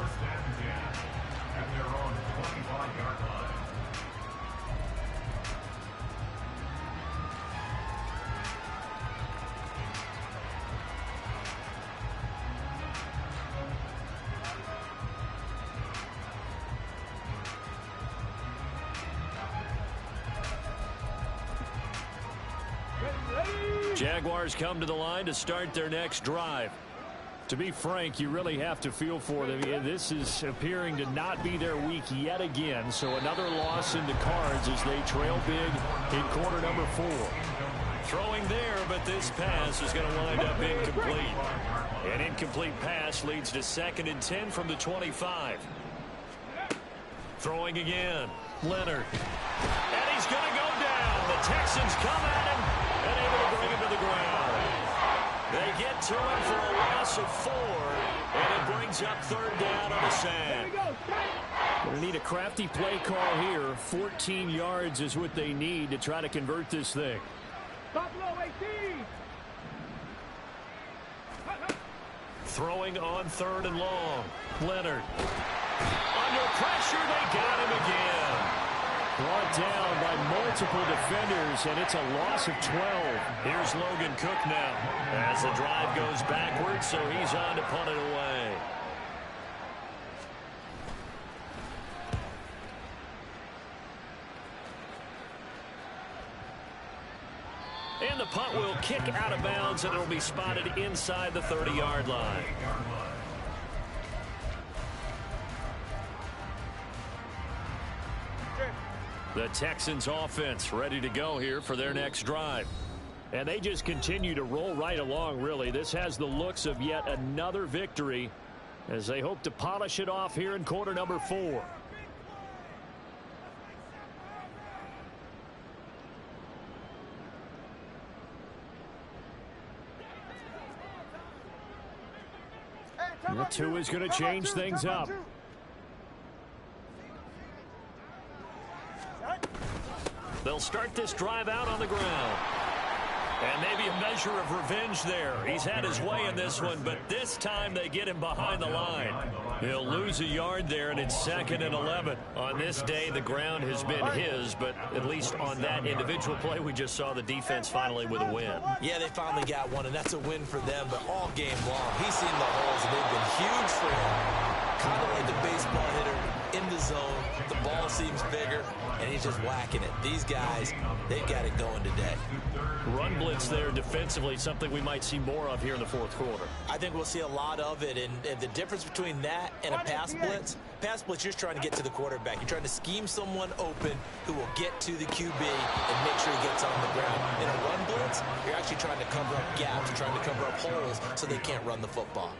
Speaker 1: Jaguars come to the line to start their next drive.
Speaker 5: To be frank, you really have to feel for them. This is appearing to not be their week yet again. So another loss in the cards as they trail big in quarter number 4.
Speaker 1: Throwing there, but this pass is going to wind up incomplete. An incomplete pass leads to 2nd and 10 from the 25. Throwing again. Leonard. And he's going to go down. The Texans come at him and able to bring him to the ground. They get to him for a loss of 4, and it brings up 3rd down on the sack.
Speaker 5: Going to need a crafty play call here. 14 yards is what they need to try to convert this thing.
Speaker 1: Throwing on 3rd and long. Leonard. Under pressure, they got him again.
Speaker 5: Brought down by multiple defenders, and it's a loss of 12.
Speaker 1: Here's Logan Cook now as the drive goes backwards, so he's on to punt it away. And the punt will kick out of bounds, and it'll be spotted inside the 30-yard line. The Texans offense ready to go here for their next drive.
Speaker 5: And they just continue to roll right along, really. This has the looks of yet another victory as they hope to polish it off here in quarter number 4. The 2 is going to change things up.
Speaker 1: They'll start this drive out on the ground. And maybe a measure of revenge there. He's had his way in this one, but this time they get him behind the line. He'll lose a yard there, and it's 2nd and 11. On this day, the ground has been his, but at least on that individual play, we just saw the defense finally with a win.
Speaker 2: Yeah, they finally got one, and that's a win for them, but all game long, he's seen the holes, and they've been huge for him. Kind of like the baseball hitter in the zone. The ball seems bigger, and he's just whacking it. These guys, they've got it going today.
Speaker 1: Run blitz there defensively, something we might see more of here in the fourth quarter.
Speaker 2: I think we'll see a lot of it, and the difference between that and a pass blitz, you're just trying to get to the quarterback. You're trying to scheme someone open who will get to the QB and make sure he gets on the ground. In a run blitz, you're actually trying to cover up gaps, you're trying to cover up holes so they can't run the football.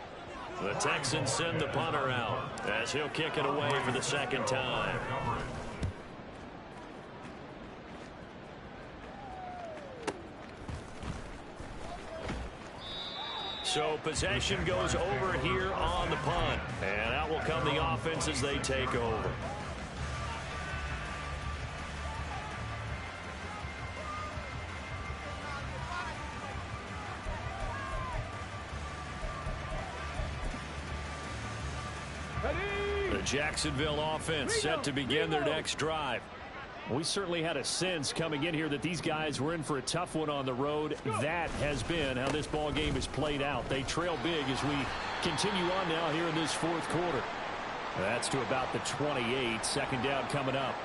Speaker 1: The Texans send the punter out as he'll kick it away for the 2nd time. So possession goes over here on the punt. And out will come the offense as they take over. The Jacksonville offense set to begin their next drive.
Speaker 5: We certainly had a sense coming in here that these guys were in for a tough one on the road. That has been how this ball game is played out. They trail big as we continue on now here in this fourth quarter. That's to about the 28. 2nd down coming up.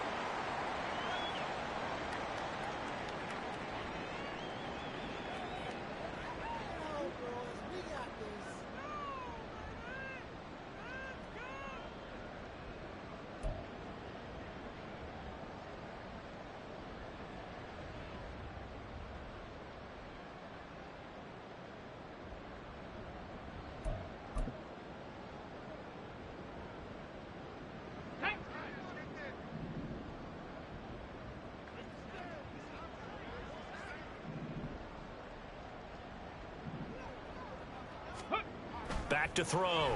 Speaker 1: Back to throw.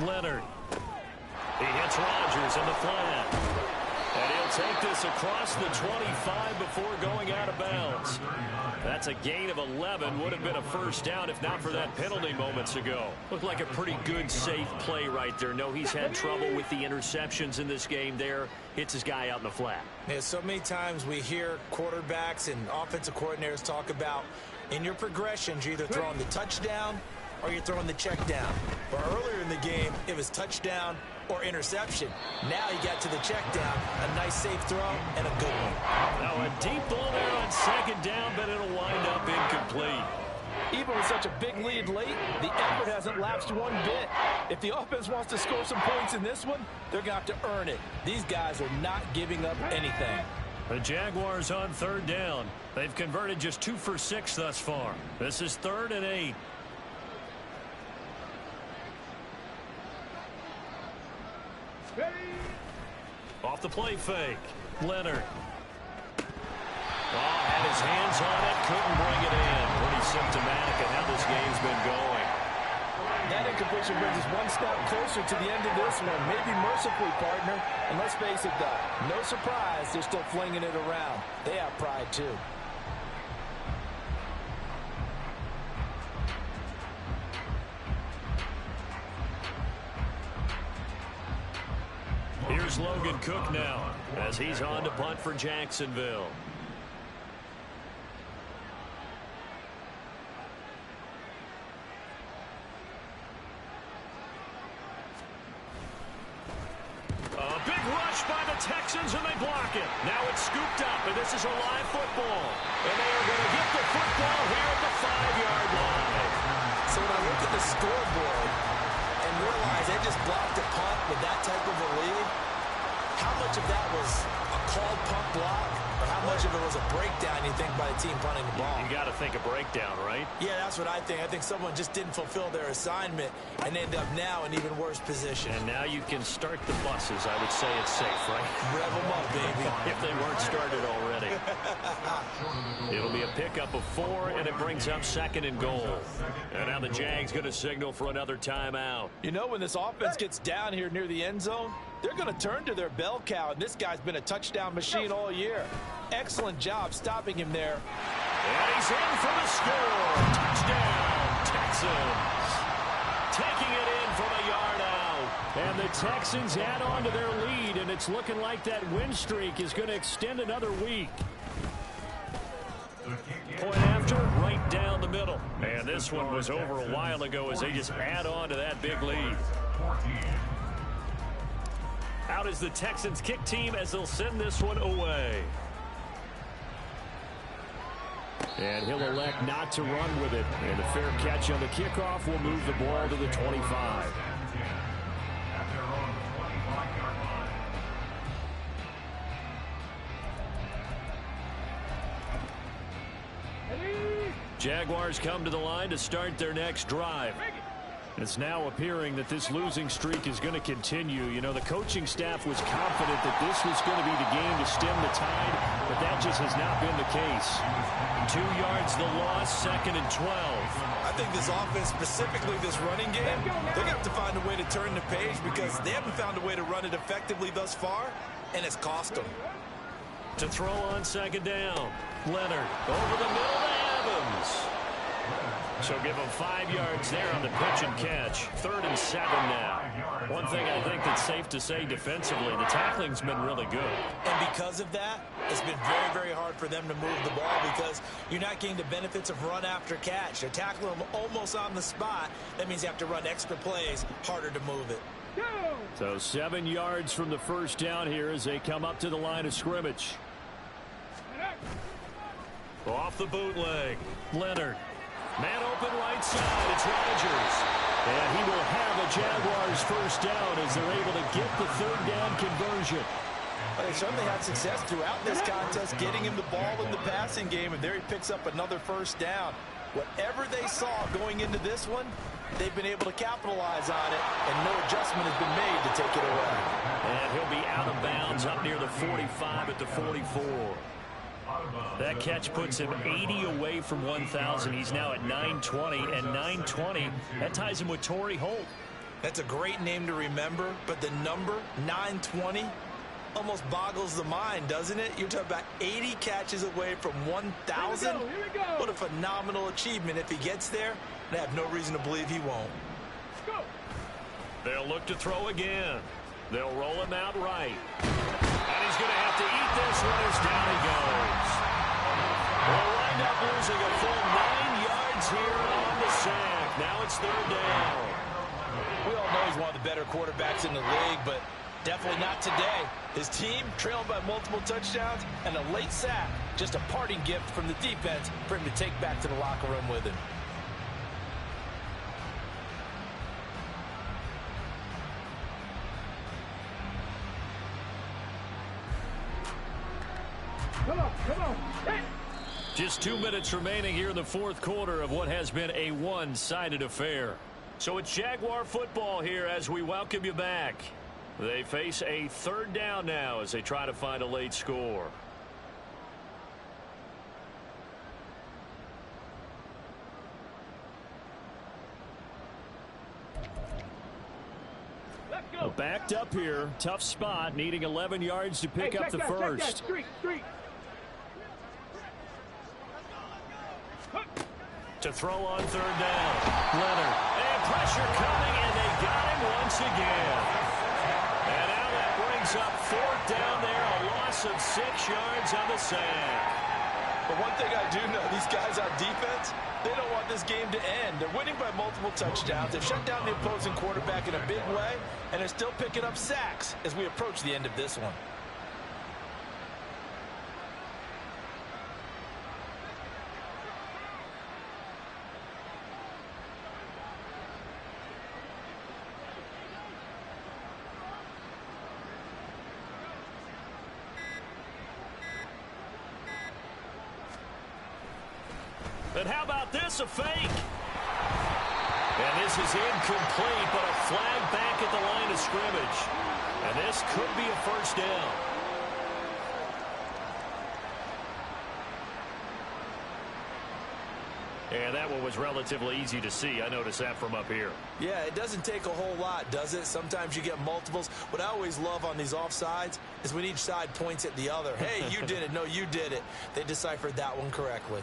Speaker 1: Leonard. He hits Rodgers in the flat. And he'll take this across the 25 before going out of bounds. That's a gain of 11. Would have been a first down if not for that penalty moments ago. Looked like a pretty good, safe play right there. No, he's had trouble with the interceptions in this game there. Hits his guy out in the flat.
Speaker 4: Yeah, so many times we hear quarterbacks and offensive coordinators talk about in your progressions, you're either throwing the touchdown or you're throwing the check down. But earlier in the game, it was touchdown or interception. Now he got to the check down, a nice safe throw, and a good one.
Speaker 1: Now a deep ball there on second down, but it'll wind up incomplete.
Speaker 2: Even with such a big lead late, the effort hasn't lapsed one bit. If the offense wants to score some points in this one, they're going to have to earn it. These guys are not giving up anything.
Speaker 1: The Jaguars on third down. They've converted just 2 for 6 thus far. This is 3rd and 8. Off the play fake. Leonard. Oh, had his hands on it. Couldn't bring it in. Pretty symptomatic of how this game's been going.
Speaker 2: That incompletion brings us one step closer to the end of this one. Maybe mercifully, partner. And let's face it, though, no surprise they're still flinging it around. They have pride, too.
Speaker 1: Here's Logan Cook now as he's on to punt for Jacksonville. A big rush by the Texans, and they block it. Now it's scooped up, and this is a live football. And they are going to get the football here at the 5-yard line.
Speaker 4: So when I look at the scoreboard and realize they just blocked a punt with that type of a lead, how much of that was a called punt block, or how much of it was a breakdown, you think, by the team punting the ball?
Speaker 1: You got to think a breakdown, right?
Speaker 4: Yeah, that's what I think. I think someone just didn't fulfill their assignment and end up now in even worse position.
Speaker 1: And now you can start the buses. I would say it's safe, right?
Speaker 4: Rev them up, baby.
Speaker 1: If they weren't started already. It'll be a pickup of 4, and it brings up 2nd and goal. And now the Jags going to signal for another timeout.
Speaker 2: You know, when this offense gets down here near the end zone, they're going to turn to their bell cow, and this guy's been a touchdown machine all year. Excellent job stopping him there.
Speaker 1: And he's in for the score. Touchdown, Texans. Taking it in from a yard out. And the Texans add on to their lead, and it's looking like that win streak is going to extend another week. Point after, right down the middle. And this one was over a while ago as they just add on to that big lead. Out is the Texans kick team as they'll send this one away. And he'll elect not to run with it. And a fair catch on the kickoff will move the ball to the 25. Jaguars come to the line to start their next drive. It's now appearing that this losing streak is going to continue. You know, the coaching staff was confident that this was going to be the game to stem the tide, but that just has not been the case. 2 yards the loss, 2nd and 12.
Speaker 4: I think this offense, specifically this running game, they're going to have to find a way to turn the page because they haven't found a way to run it effectively thus far, and it's cost them.
Speaker 1: To throw on 2nd down, Leonard over the middle to Evans. So give him 5 yards there on the pitch and catch. 3rd and 7 now. One thing I think that's safe to say defensively, the tackling's been really good.
Speaker 4: And because of that, it's been very, very hard for them to move the ball because you're not getting the benefits of run after catch. They're tackling them almost on the spot. That means you have to run extra plays, harder to move it.
Speaker 1: So 7 yards from the first down here as they come up to the line of scrimmage. Off the bootleg, Leonard. Man open right side, it's Rodgers. And he will have a Jaguars first down as they're able to get the 3rd down conversion.
Speaker 2: Well, they certainly had success throughout this contest getting him the ball in the passing game, and there he picks up another first down. Whatever they saw going into this one, they've been able to capitalize on it, and no adjustment has been made to take it away.
Speaker 1: And he'll be out of bounds up near the 45 at the 44.
Speaker 5: That catch puts him 80 away from 1,000. He's now at 920, and 920, that ties him with Torrey Holt.
Speaker 4: That's a great name to remember, but the number 920 almost boggles the mind, doesn't it? You're talking about 80 catches away from 1,000. What a phenomenal achievement. If he gets there, I have no reason to believe he won't.
Speaker 5: They'll look to throw again. They'll roll him out right. And he's going to have to eat this one as down he goes. We'll wind up losing a full 9 yards here on the sack. Now it's 3rd down.
Speaker 2: We all know he's one of the better quarterbacks in the league, but definitely not today. His team trailed by multiple touchdowns, and a late sack, just a parting gift from the defense for him to take back to the locker room with him.
Speaker 3: Come on. Hey.
Speaker 5: Just 2 minutes remaining here in the 4th quarter of what has been a one-sided affair. So it's Jaguar football here as we welcome you back. They face a 3rd down now as they try to find a late score.
Speaker 3: Let's go.
Speaker 5: Backed up here. Tough spot. Needing 11 yards to pick up the first.
Speaker 3: Street.
Speaker 5: To throw on 3rd down. Leonard. And pressure coming, and they got him once again. And now that brings up 4th down there. A loss of 6 yards on the sack.
Speaker 2: But one thing I do know, these guys on defense, they don't want this game to end. They're winning by multiple touchdowns. They've shut down the opposing quarterback in a big way, and they're still picking up sacks as we approach the end of this one.
Speaker 5: And how about this, a fake? And this is incomplete, but a flag back at the line of scrimmage. And this could be a 1st down. And that one was relatively easy to see. I noticed that from up here.
Speaker 4: Yeah, it doesn't take a whole lot, does it? Sometimes you get multiples. What I always love on these offsides is when each side points at the other. Hey, you did it. No, you did it. They deciphered that one correctly.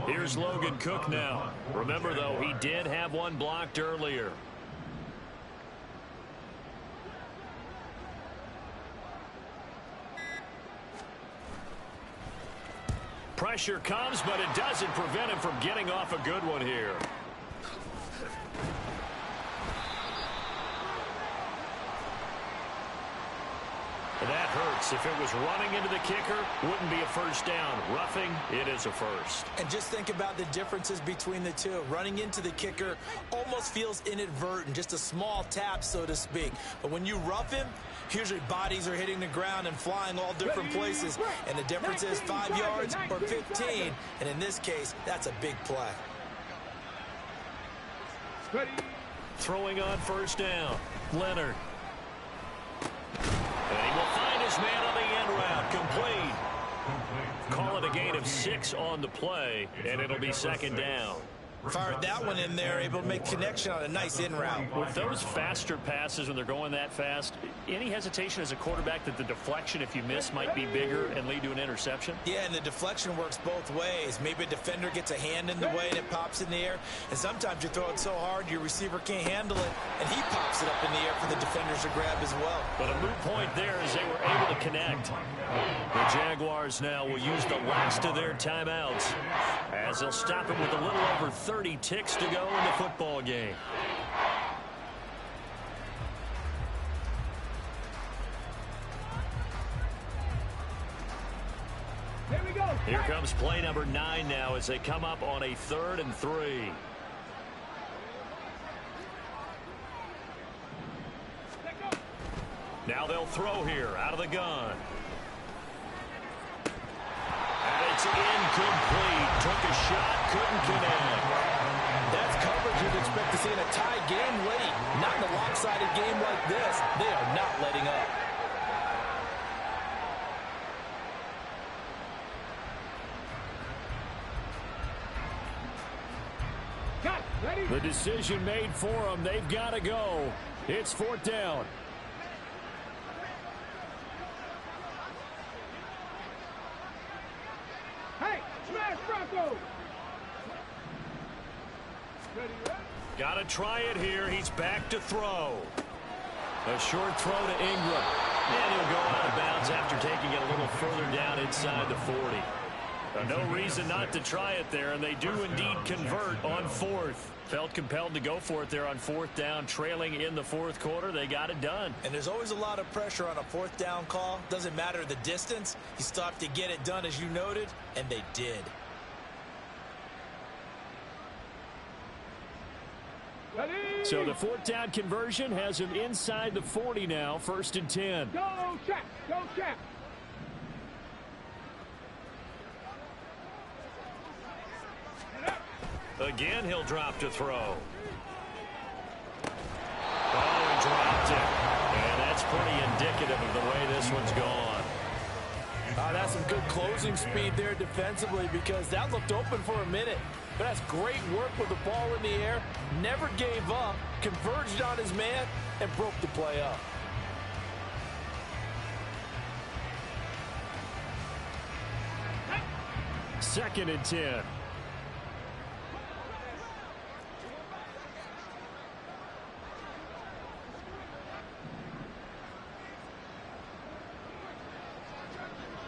Speaker 5: Here's Logan Cook now. Remember, though, he did have one blocked earlier. Pressure comes, but it doesn't prevent him from getting off a good one here. That hurts. If it was running into the kicker, wouldn't be a 1st down. Roughing, it is a 1st.
Speaker 4: And just think about the differences between the two. Running into the kicker almost feels inadvertent, just a small tap, so to speak. But when you rough him, usually bodies are hitting the ground and flying all different places. And the difference is 5 yards or 15. And in this case, that's a big play.
Speaker 3: Ready.
Speaker 5: Throwing on 1st down. Leonard. And he will find his man on the end route. Complete. Call it a gain of 6 on the play, and it'll be 2nd down.
Speaker 4: Fired that one in there, able to make connection on a nice in route.
Speaker 5: With those faster passes when they're going that fast, any hesitation as a quarterback that the deflection, if you miss, might be bigger and lead to an interception?
Speaker 4: Yeah, and the deflection works both ways. Maybe a defender gets a hand in the way and it pops in the air. And sometimes you throw it so hard your receiver can't handle it, and he pops it up in the air for the defenders to grab as well.
Speaker 5: But a moot point there as they were able to connect. The Jaguars now will use the last of their timeouts as they'll stop it with a little over 30 ticks to go in the football game.
Speaker 3: Here we go.
Speaker 5: Here comes play number 9 now as they come up on a 3rd and 3. Now they'll throw here out of the gun.
Speaker 1: And it's incomplete. Took a shot, couldn't connect.
Speaker 2: That's coverage you'd expect to see in a tie game late. Not in a lopsided game like this. They are not letting up.
Speaker 1: The decision made for them. They've got to go. It's fourth down.
Speaker 3: Hey, smash Bronco!
Speaker 1: Got to try it here. He's back to throw. A short throw to Ingram. And he'll go out of bounds after taking it a little further down inside the 40. No reason not to try it there, and they do indeed convert on fourth. Felt compelled to go for it there on fourth down, trailing in the fourth quarter. They got it done.
Speaker 4: And there's always a lot of pressure on a fourth down call. Doesn't matter the distance. You stopped to get it done, as you noted, and they did.
Speaker 1: So the fourth down conversion has him inside the 40 now, first and 10.
Speaker 3: Go, Shaq! Go, Shaq!
Speaker 1: Again, he'll drop to throw. Oh, he dropped it. And that's pretty indicative of the way this one's gone.
Speaker 2: That's some good closing speed there defensively, because that looked open for a minute. But that's great work with the ball in the air. Never gave up, converged on his man, and broke the play up.
Speaker 1: Second and 10.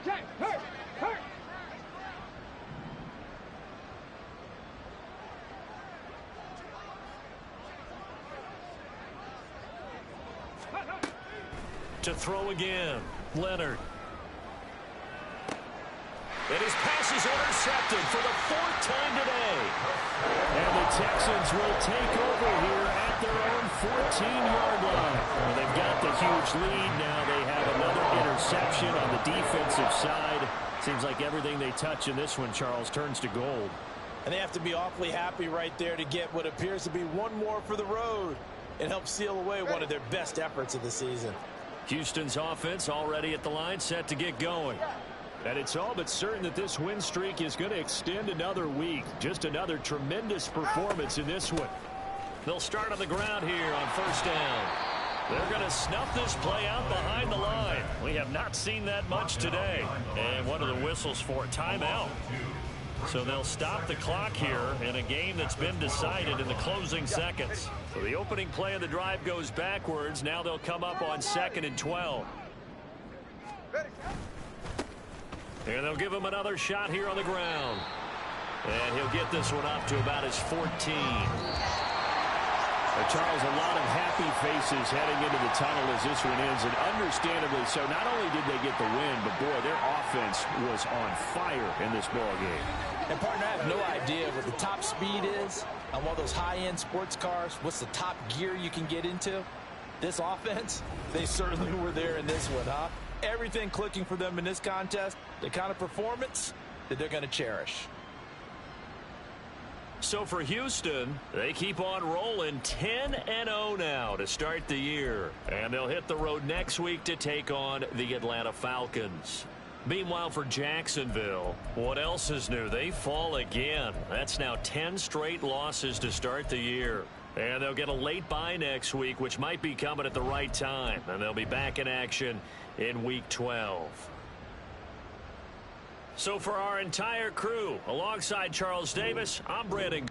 Speaker 3: Shaq, hurt! Hurt!
Speaker 1: To throw again, Leonard. And his pass is intercepted for the fourth time today. And the Texans will take over here at their own 14-yard line. Well, they've got the huge lead. Now they have another interception on the defensive side. Seems like everything they touch in this one, Charles, turns to gold.
Speaker 2: And they have to be awfully happy right there to get what appears to be one more for the road. It helps seal away one of their best efforts of the season.
Speaker 1: Houston's offense already at the line, set to get going. And it's all but certain that this win streak is going to extend another week. Just another tremendous performance in this one. They'll start on the ground here on first down. They're going to snuff this play out behind the line. We have not seen that much today. And one of the whistles for a timeout. So they'll stop the clock here in a game that's been decided in the closing seconds. So the opening play of the drive goes backwards. Now they'll come up on 2nd and 12. And they'll give him another shot here on the ground. And he'll get this one up to about his 14. Charles, a lot of happy faces heading into the tunnel as this one ends, and understandably so. Not only did they get the win, but boy, their offense was on fire in this ball game.
Speaker 2: And partner, I have no idea what the top speed is on one of those high-end sports cars. What's the top gear you can get into? This offense, they certainly were there in this one, huh? Everything clicking for them in this contest, the kind of performance that they're going to cherish.
Speaker 1: So for Houston, they keep on rolling 10-0 now to start the year. And they'll hit the road next week to take on the Atlanta Falcons. Meanwhile, for Jacksonville, what else is new? They fall again. That's now 10 straight losses to start the year. And they'll get a late bye next week, which might be coming at the right time. And they'll be back in action in Week 12. So for our entire crew, alongside Charles Davis, I'm Brandon.